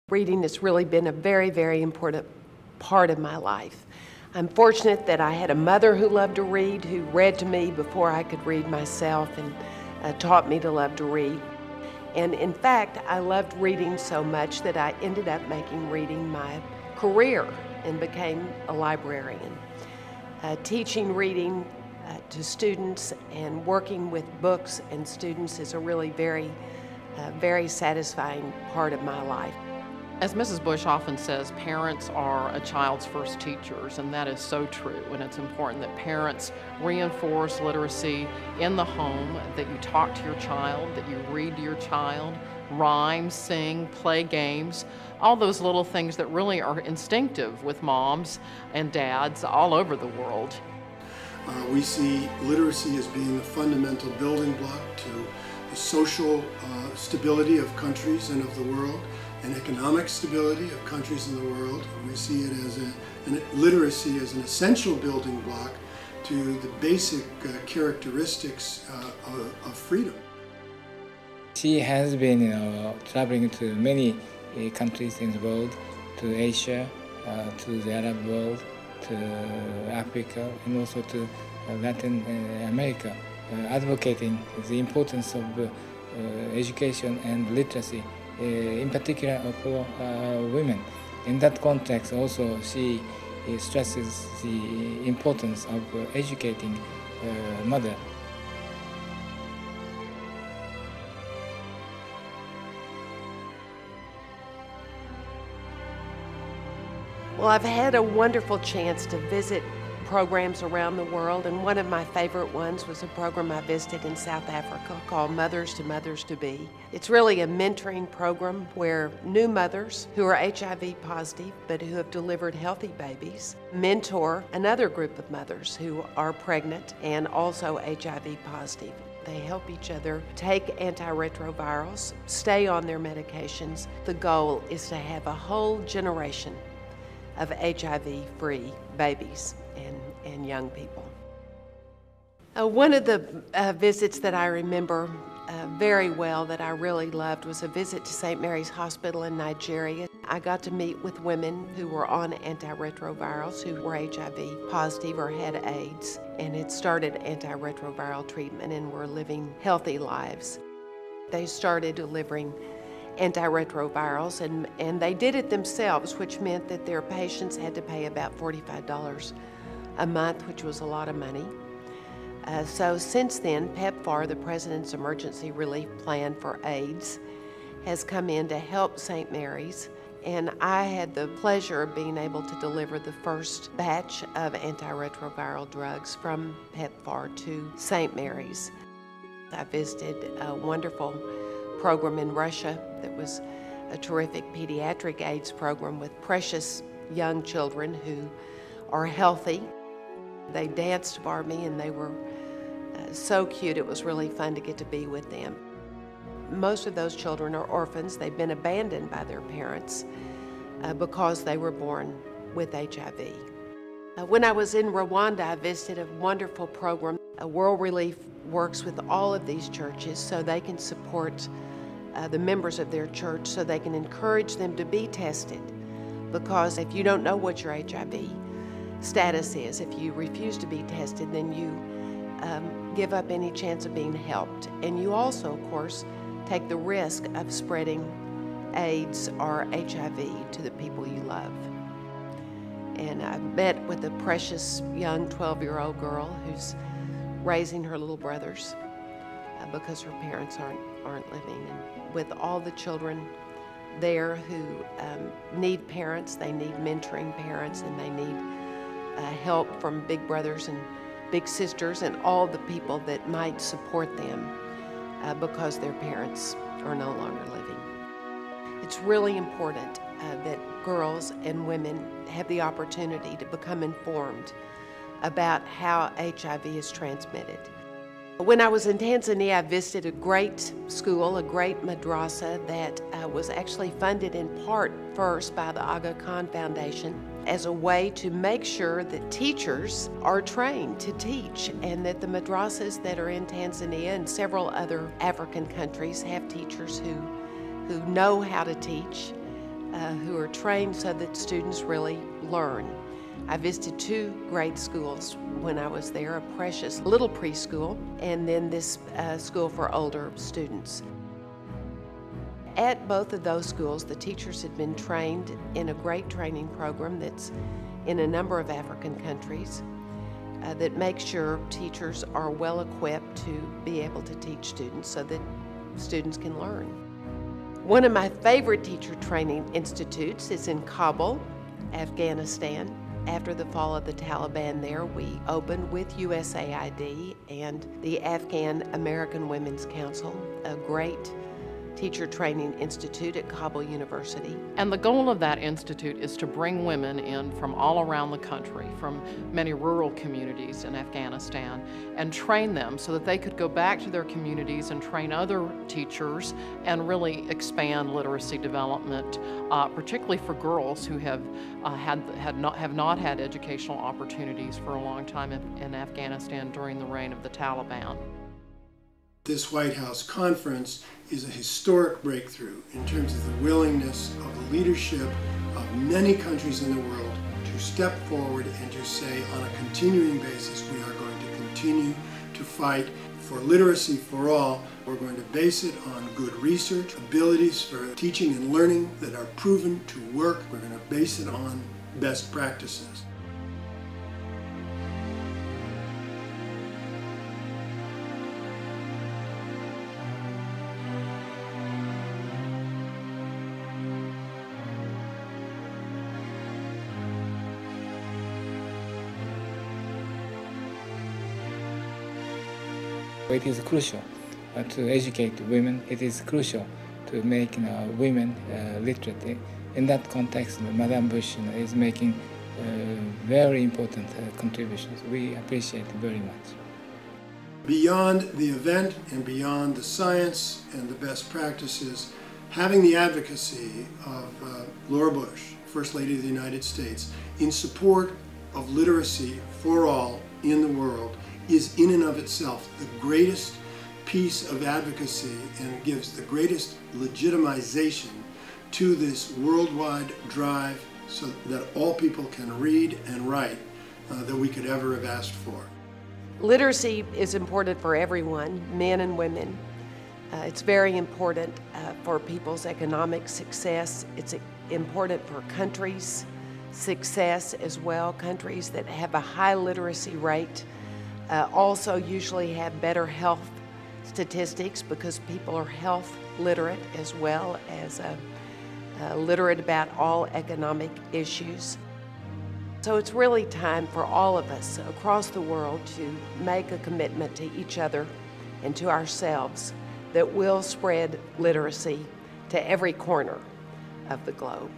Reading has really been a very, very important part of my life. I'm fortunate that I had a mother who loved to read, who read to me before I could read myself and taught me to love to read. And in fact, I loved reading so much that I ended up making reading my career and became a librarian. Teaching reading to students and working with books and students is a really very satisfying part of my life. As Mrs. Bush often says, parents are a child's first teachers, and that is so true. And it's important that parents reinforce literacy in the home, that you talk to your child, that you read to your child, rhyme, sing, play games, all those little things that really are instinctive with moms and dads all over the world. We see literacy as being a fundamental building block to the social stability of countries and of the world, and economic stability of countries in the world. We see it as literacy as an essential building block to the basic characteristics of freedom. She has been, traveling to many countries in the world, to Asia, to the Arab world, to Africa, and also to Latin America, advocating the importance of education and literacy, in particular for women. In that context also she stresses the importance of educating mother. Well, I've had a wonderful chance to visit programs around the world, and one of my favorite ones was a program I visited in South Africa called Mothers to Mothers to Be. It's really a mentoring program where new mothers who are HIV positive but who have delivered healthy babies mentor another group of mothers who are pregnant and also HIV positive. They help each other take anti-retrovirals, stay on their medications. The goal is to have a whole generation of HIV-free babies and young people. One of the visits that I remember very well that I really loved was a visit to St. Mary's Hospital in Nigeria. I got to meet with women who were on anti-retrovirals, who were HIV positive or had AIDS, and had started anti-retroviral treatment and were living healthy lives. They started delivering anti-retrovirals, and they did it themselves, which meant that their patients had to pay about $45 a month, which was a lot of money. So since then, PEPFAR, the President's Emergency Relief Plan for AIDS, has come in to help St. Mary's, and I had the pleasure of being able to deliver the first batch of anti-retroviral drugs from PEPFAR to St. Mary's. I visited a wonderful program in Russia that was a terrific pediatric AIDS program with precious young children who are healthy. They danced for me and they were so cute. It was really fun to get to be with them. Most of those children are orphans. They've been abandoned by their parents because they were born with HIV. When I was in Rwanda, I visited a wonderful program. World Relief works with all of these churches so they can support the members of their church, so they can encourage them to be tested. Because if you don't know what your HIV status is, if you refuse to be tested, then you give up any chance of being helped. And you also, of course, take the risk of spreading AIDS or HIV to the people you love. And I met with a precious young 12-year-old girl who's raising her little brothers because her parents aren't living. And with all the children there who need parents, they need mentoring parents, and they need help from big brothers and big sisters and all the people that might support them because their parents are no longer living. It's really important that girls and women have the opportunity to become informed about how HIV is transmitted. When I was in Tanzania, I visited a great school, a great madrasa that was actually funded in part first by the Aga Khan Foundation as a way to make sure that teachers are trained to teach, and that the madrasas that are in Tanzania and several other African countries have teachers who know how to teach who are trained so that students really learn. I visited 2 grade schools when I was there, a precious little preschool and then this school for older students. At both of those schools, the teachers had been trained in a great training program that's in a number of African countries that makes sure teachers are well equipped to be able to teach students so that students can learn. One of my favorite teacher training institutes is in Kabul, Afghanistan. After the fall of the Taliban there, we opened with USAID and the Afghan American Women's Council, a great teacher training institute at Kabul University. And the goal of that institute is to bring women in from all around the country, from many rural communities in Afghanistan, and train them so that they could go back to their communities and train other teachers and really expand literacy development, particularly for girls who have not had educational opportunities for a long time in Afghanistan during the reign of the Taliban. This White House conference is a historic breakthrough in terms of the willingness of the leadership of many countries in the world to step forward and to say on a continuing basis we are going to continue to fight for literacy for all. We're going to base it on good research, abilities for teaching and learning that are proven to work. We're going to base it on best practices. It is crucial to educate women. It is crucial to make women literate. In that context, Madame Bush is making very important contributions. We appreciate it very much. Beyond the event and beyond the science and the best practices, having the advocacy of Laura Bush, First Lady of the United States, in support of literacy for all in the world is in and of itself the greatest piece of advocacy and gives the greatest legitimization to this worldwide drive so that all people can read and write that we could ever have asked for. Literacy is important for everyone, men and women. It's very important for people's economic success. It's important for countries' success as well. Countries that have a high literacy rate also usually have better health statistics because people are health literate as well as literate about all economic issues. So it's really time for all of us across the world to make a commitment to each other and to ourselves that will spread literacy to every corner of the globe.